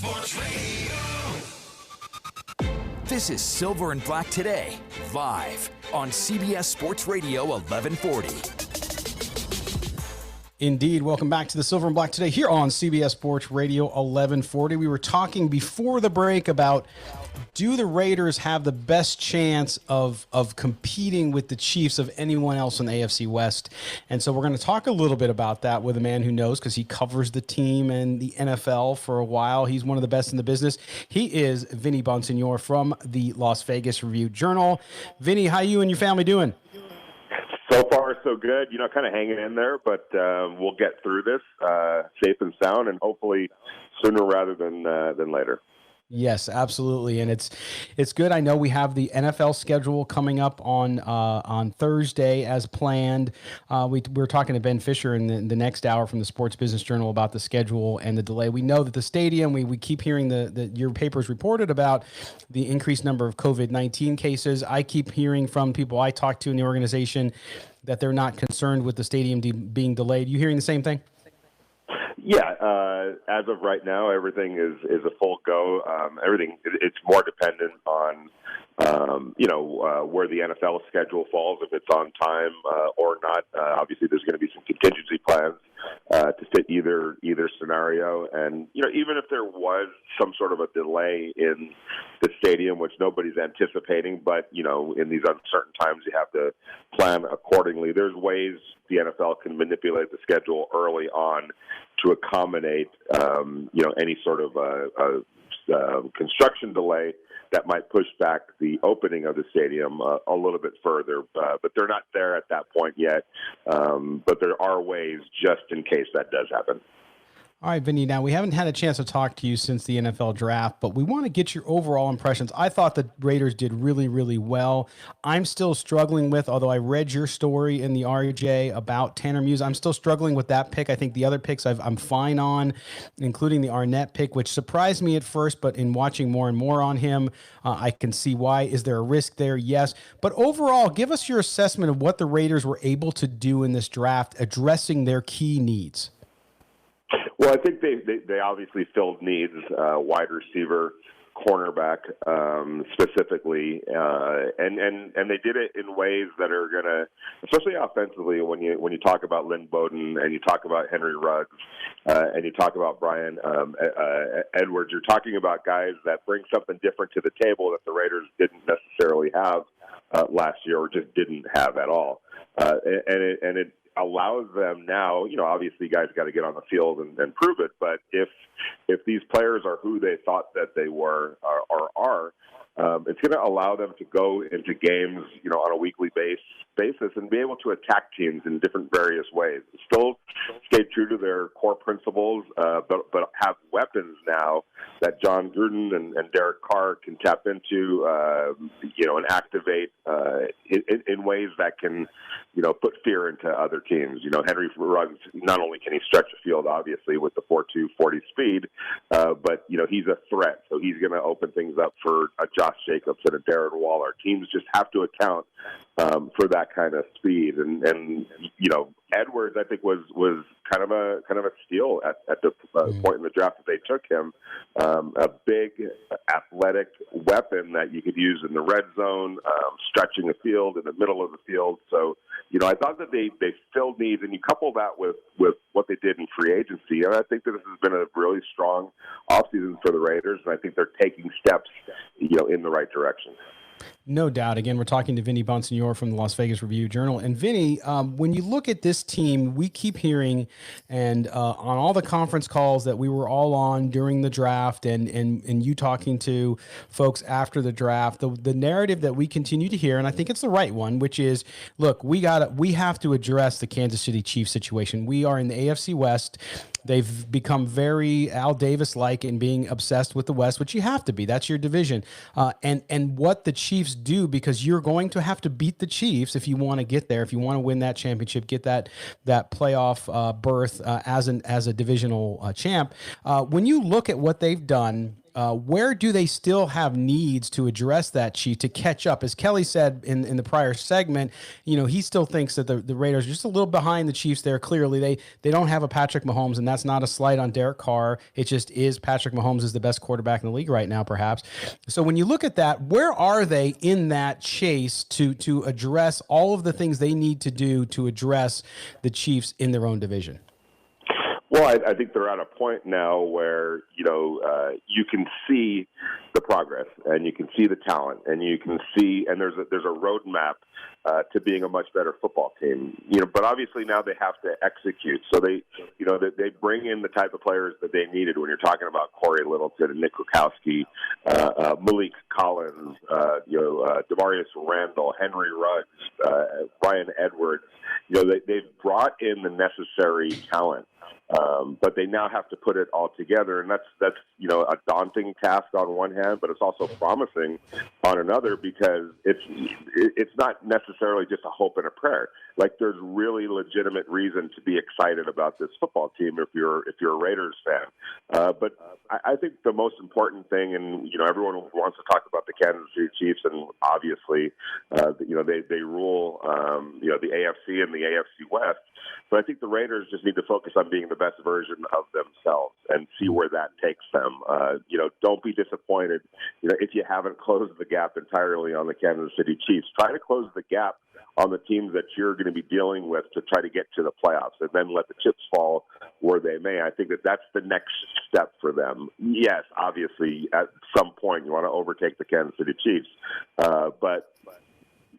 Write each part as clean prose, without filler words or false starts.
Sports Radio. This is Silver and Black Today, live on CBS Sports Radio 1140. Indeed. Welcome back to the Silver and Black Today here on CBS Sports Radio 1140. We were talking before the break about, do the Raiders have the best chance of competing with the Chiefs of anyone else in the AFC West? And so we're going to talk a little bit about that with a man who knows, because he covers the team and the NFL for a while. He's one of the best in the business. He is Vinny Bonsignore from the Las Vegas Review-Journal. Vinny, how you and your family doing? So far, so good. You know, kind of hanging in there, but we'll get through this safe and sound, and hopefully sooner rather than later. Yes, absolutely, and it's good. I know we have the NFL schedule coming up on Thursday as planned. We're talking to Ben Fisher in the next hour from the Sports Business Journal about the schedule and the delay. We know that the stadium, we keep hearing your papers reported about the increased number of COVID-19 cases. I keep hearing from people I talk to in the organization that they're not concerned with the stadium being delayed. You hearing the same thing? Yeah, as of right now, everything is a full go. Everything, it's more dependent on where the NFL schedule falls, if it's on time or not. Obviously, there's going to be some contingency plans to fit either scenario. And, even if there was some sort of a delay in the stadium, which nobody's anticipating, but, in these uncertain times, you have to plan accordingly. There's ways the NFL can manipulate the schedule early on to accommodate, any sort of construction delay that might push back the opening of the stadium a little bit further. But they're not there at that point yet. But there are ways just in case that does happen. All right, Vinny, now we haven't had a chance to talk to you since the NFL draft, but we want to get your overall impressions. I thought the Raiders did really, really well. I'm still struggling with, although I read your story in the RJ about Tanner Muse, I'm still struggling with that pick. I think the other picks I'm fine on, including the Arnett pick, which surprised me at first, but in watching more and more on him, I can see why. Is there a risk there? Yes. But overall, give us your assessment of what the Raiders were able to do in this draft, addressing their key needs. Well, I think they obviously filled needs, wide receiver, cornerback specifically, and they did it in ways that are going to, especially offensively, when you talk about Lynn Bowden and you talk about Henry Ruggs and you talk about Brian Edwards, you're talking about guys that bring something different to the table that the Raiders didn't necessarily have last year, or just didn't have at all, and it allows them now, obviously guys got to get on the field and prove it, but if these players are who they thought that they were or are, it's going to allow them to go into games, on a weekly basis and be able to attack teams in different various ways. Still stay true to their core principles, but have weapons now that John Gruden and Derek Carr can tap into, and activate in ways that can, put fear into other teams. Henry Ruggs, not only can he stretch the field, obviously, with the 4.2 40 speed, but, he's a threat. So he's going to open things up for a Josh Jacobs and a Darren Waller. Teams just have to account for that kind of speed. And Edwards, I think, was kind of a steal at the point in the draft that they took him. A big athletic weapon that you could use in the red zone, stretching the field, in the middle of the field. So, I thought that they filled needs, and you couple that with what they did in free agency, and I think that this has been a really strong offseason for the Raiders, and I think they're taking steps, in the right direction. No doubt. Again, we're talking to Vinny Bonsignore from the Las Vegas Review-Journal. And Vinny, when you look at this team, we keep hearing, and on all the conference calls that we were all on during the draft, and you talking to folks after the draft, the narrative that we continue to hear, and I think it's the right one, which is, look, we have to address the Kansas City Chiefs situation. We are in the AFC West. They've become very Al Davis-like in being obsessed with the West, which you have to be. That's your division. And what the Chiefs do, because you're going to have to beat the Chiefs if you want to get there, if you want to win that championship, get that playoff berth as a divisional champ. When you look at what they've done where do they still have needs to address that, Chief, to catch up? As Kelly said in the prior segment, he still thinks that the Raiders are just a little behind the Chiefs there. Clearly, they don't have a Patrick Mahomes, and that's not a slight on Derek Carr. It just is Patrick Mahomes is the best quarterback in the league right now, perhaps. So when you look at that, where are they in that chase to address all of the things they need to do to address the Chiefs in their own division? Well, I think they're at a point now where, you can see the progress and you can see the talent and you can see, and there's a roadmap to being a much better football team, but obviously now they have to execute. So they bring in the type of players that they needed when you're talking about Corey Littleton and Nick Kwiatkowski, Malik Collins, Demarius Randall, Henry Ruggs, Brian Edwards. They've brought in the necessary talent. But they now have to put it all together, and that's a daunting task on one hand, but it's also promising on another because it's not necessarily just a hope and a prayer. Like there's really legitimate reason to be excited about this football team if you're a Raiders fan. But I think the most important thing, and everyone wants to talk about the Kansas City Chiefs, and obviously they rule the AFC and the AFC West. But I think the Raiders just need to focus on being the best version of themselves and see where that takes them. Don't be disappointed, if you haven't closed the gap entirely on the Kansas City Chiefs. Try to close the gap on the teams that you're going to be dealing with to try to get to the playoffs, and then let the chips fall where they may. I think that's the next step for them. Yes, obviously, at some point you want to overtake the Kansas City Chiefs, but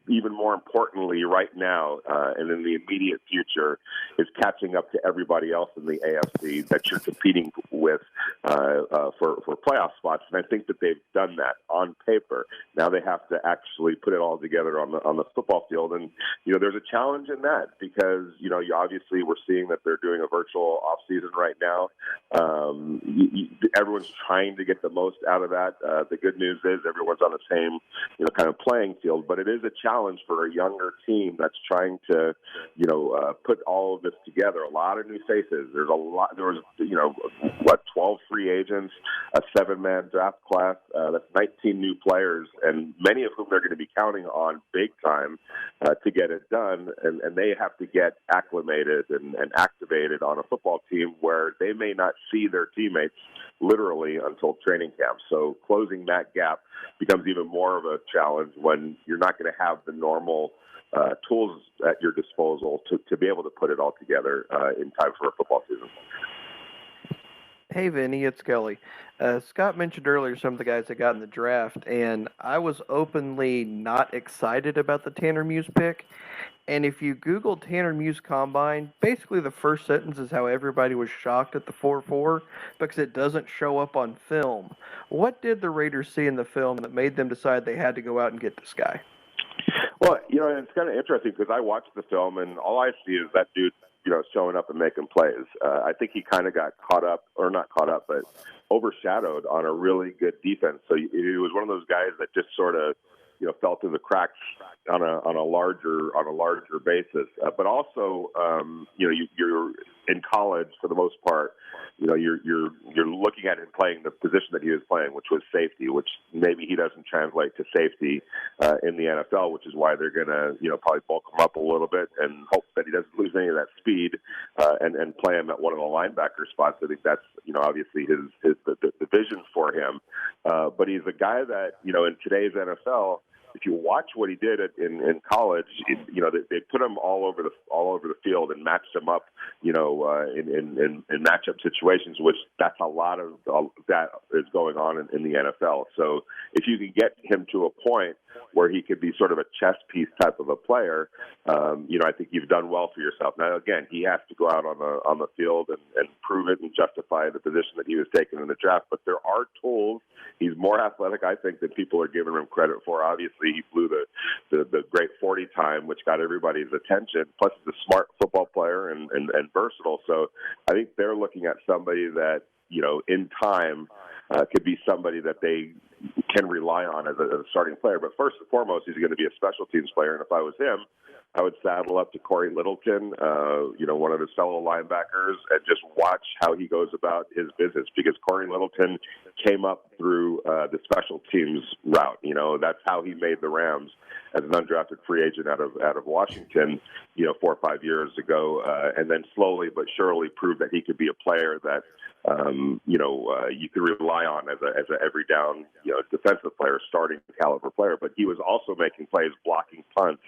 even more importantly right now and in the immediate future is catching up to everybody else in the AFC that you're competing with for playoff spots. And I think that they've done that on paper. Now they have to actually put it all together on the football field. And, there's a challenge in that because, obviously we're seeing that they're doing a virtual offseason right now. Everyone's trying to get the most out of that. The good news is everyone's on the same, kind of playing field, but it is a challenge for a younger team that's trying to, put all of this together. A lot of new faces. There was 12 free agents, a 7-man draft class. That's 19 new players, and many of whom they're going to be counting on big time to get it done. And they have to get acclimated and activated on a football team where they may not see their teammates literally until training camp. So closing that gap becomes even more of a challenge when you're not going to have the normal tools at your disposal to be able to put it all together in time for a football season. Hey, Vinny, it's Kelly. Scott mentioned earlier some of the guys that got in the draft, and I was openly not excited about the Tanner Muse pick. And if you Google Tanner Muse Combine, basically the first sentence is how everybody was shocked at the 4.4 because it doesn't show up on film. What did the Raiders see in the film that made them decide they had to go out and get this guy? Well, it's kind of interesting because I watched the film, and all I see is that dude, showing up and making plays. I think he kind of got caught up, or not caught up, but overshadowed on a really good defense. So he was one of those guys that just sort of, fell through the cracks on a larger basis. But also, you're in college for the most part. You're looking at him playing the position that he was playing, which was safety, which maybe he doesn't translate to safety in the NFL, which is why they're going to, probably bulk him up a little bit and hope that he doesn't lose any of that speed and play him at one of the linebacker spots. I think that's, obviously the vision for him. But he's a guy that, in today's NFL, if you watch what he did in college, they put him all over the field and matched him up, in matchup situations, which that's a lot of that is going on in the NFL. So if you can get him to a point where he could be sort of a chess piece type of a player, I think you've done well for yourself. Now, again, he has to go out on the field and prove it and justify the position that he was taken in the draft. But there are tools. He's more athletic, I think, than people are giving him credit for. Obviously, he flew the great 40 time, which got everybody's attention. Plus, he's a smart football player and versatile. So I think they're looking at somebody that, in time could be somebody that they can rely on as a starting player. But first and foremost, he's going to be a special teams player. And if I was him, I would saddle up to Corey Littleton, one of his fellow linebackers, and just watch how he goes about his business, because Corey Littleton came up through the special teams route. That's how he made the Rams as an undrafted free agent out of Washington, 4 or 5 years ago, and then slowly but surely proved that he could be a player that you could rely on as a every down, defensive player, starting caliber player. But he was also making plays, blocking punts,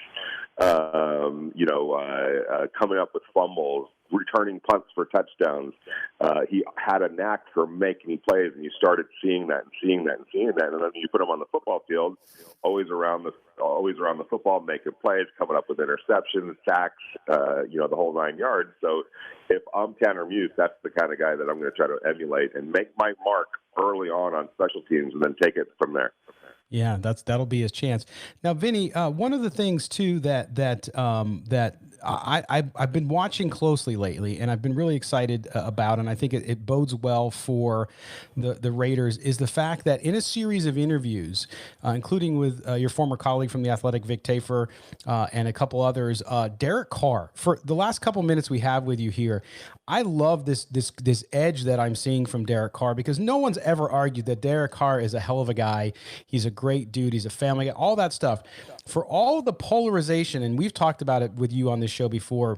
coming up with fumbles, returning punts for touchdowns. He had a knack for making plays, and you started seeing that. And then you put him on the football field, always around the football, making plays, coming up with interceptions, sacks, the whole 9 yards. So if I'm Tanner Muse, that's the kind of guy that I'm going to try to emulate and make my mark early on special teams, and then take it from there. Yeah, that'll be his chance. Now, Vinny, one of the things too that I've been watching closely lately, and I've been really excited about, and I think it bodes well for the Raiders, is the fact that in a series of interviews, including with your former colleague from The Athletic, Vic Tafur, and a couple others, Derek Carr, for the last couple minutes we have with you here, I love this edge that I'm seeing from Derek Carr, because no one's ever argued that Derek Carr is a hell of a guy. He's a great dude. He's a family guy, all that stuff. For all the polarization, and we've talked about it with you on this show before,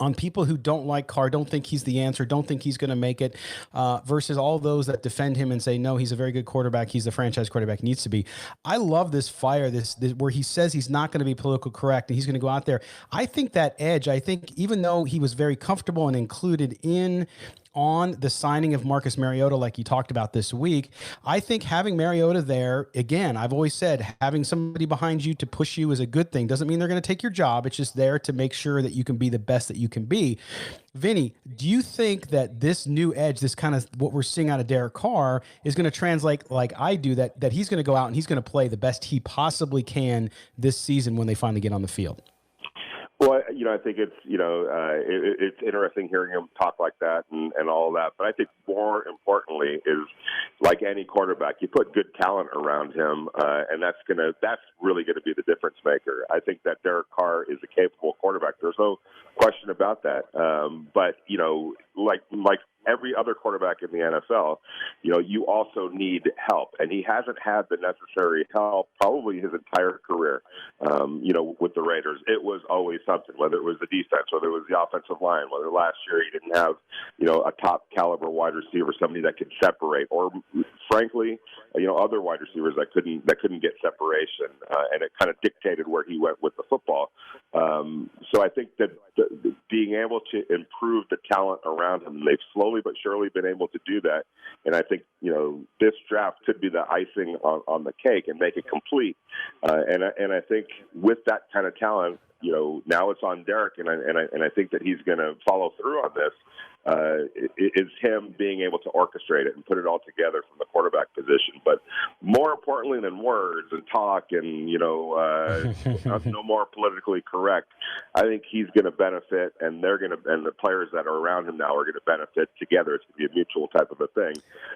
on people who don't like Carr, don't think he's the answer, don't think he's going to make it, versus all those that defend him and say, no, he's a very good quarterback, he's the franchise quarterback he needs to be. I love this fire, this where he says he's not going to be political correct and he's going to go out there. I think that edge, even though he was very comfortable and included in on the signing of Marcus Mariota, like you talked about this week, I think having Mariota there, again, I've always said, having somebody behind you to push you is a good thing. Doesn't mean they're going to take your job. It's just there to make sure that you can be the best that you can be. Vinny, do you think that this new edge, this kind of what we're seeing out of Derek Carr, is going to translate like I do, that he's going to go out and he's going to play the best he possibly can this season when they finally get on the field? Well, I think it's, it's interesting hearing him talk like that and all of that. But I think more importantly is, like any quarterback, you put good talent around him, and that's really going to be the difference maker. I think that Derek Carr is a capable quarterback. There's no question about that. But, like every other quarterback in the NFL, you also need help. And he hasn't had the necessary help probably his entire career, with the Raiders. It was always something, whether it was the defense, whether it was the offensive line, whether last year he didn't have, a top caliber wide receiver, somebody that could separate, or frankly, other wide receivers that couldn't get separation. And it kind of dictated where he went with the football. So I think that being able to improve the talent around him, they've slowly but surely been able to do that. And I think, this draft could be the icing on the cake and make it complete. And I think with that kind of talent, now it's on Derek, and I think that he's going to follow through on this. Is him being able to orchestrate it and put it all together from the quarterback position. But more importantly than words and talk and, no more politically correct, I think he's going to benefit, and and the players that are around him now are going to benefit together. It's going to be a mutual type of a thing.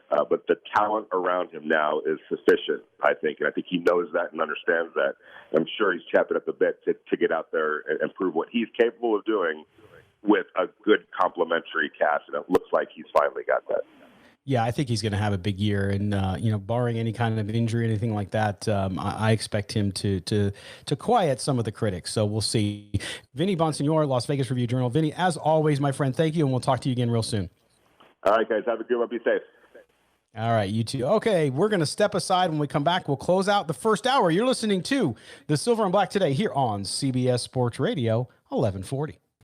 But the talent around him now is sufficient, I think. And I think he knows that and understands that. I'm sure he's chapping at the bit to get out there and prove what he's capable of doing with a good complementary cast, and it looks like he's finally got that. Yeah, I think he's going to have a big year, and barring any kind of injury, anything like that, I expect him to quiet some of the critics. So we'll see. Vinny Bonsignore, Las Vegas Review Journal. Vinny, as always, my friend, thank you, and we'll talk to you again real soon. All right, guys, have a good one. Be safe. All right, you too. Okay, we're going to step aside. When we come back, we'll close out the first hour. You're listening to the Silver and Black Today here on CBS Sports Radio 1140.